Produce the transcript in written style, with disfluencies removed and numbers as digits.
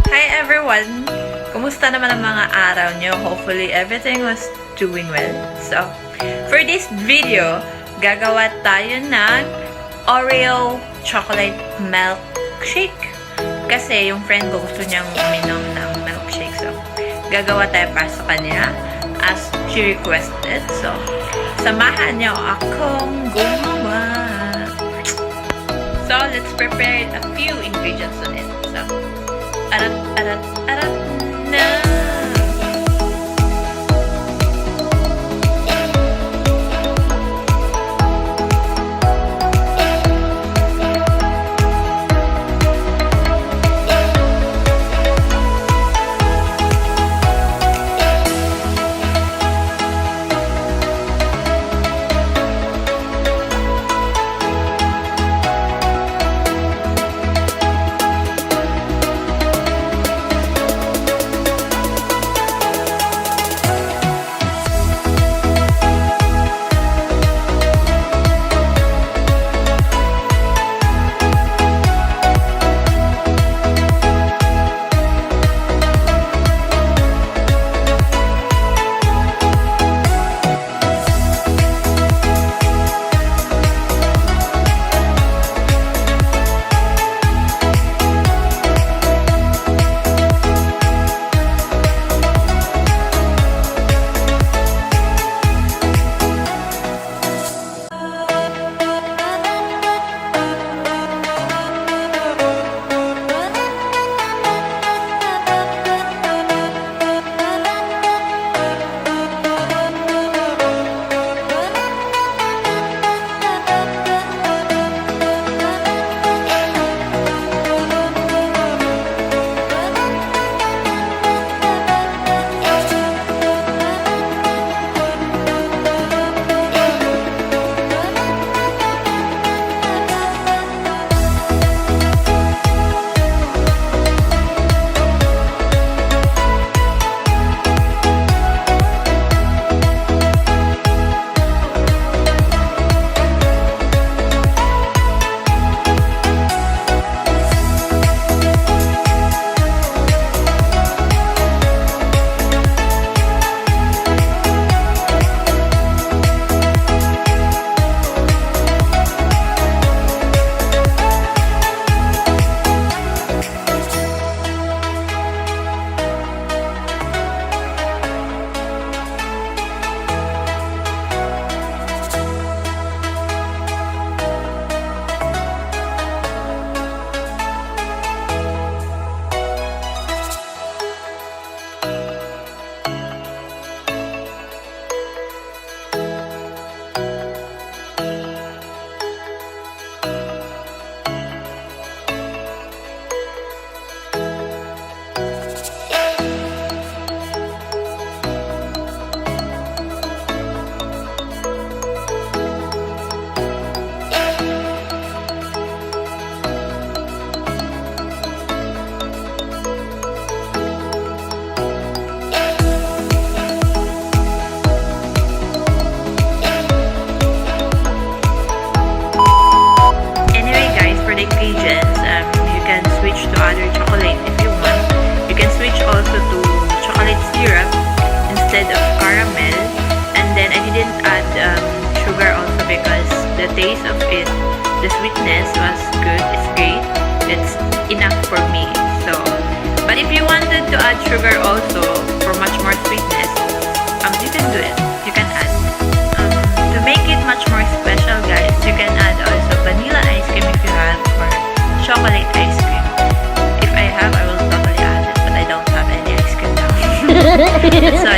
Hi everyone! Kumusta naman ang mga araw nyo? Hopefully everything was doing well. So, for this video, gagawa tayo ng Oreo chocolate milkshake. Kasi yung friend ko gusto niyang uminom ng milkshake. So, gagawa tayo para sa kanya as she requested. So, samahan niyo akong gumawa. So, let's prepare a few ingredients on it. So, arat na! Taste of it, the sweetness was good, it's great, it's enough for me. So, but if you wanted to add sugar also for much more sweetness, you can do it, you can add. To make it much more special, guys, you can add also vanilla ice cream if you have, or chocolate ice cream. If I have, I will totally add it, but I don't have any ice cream now. So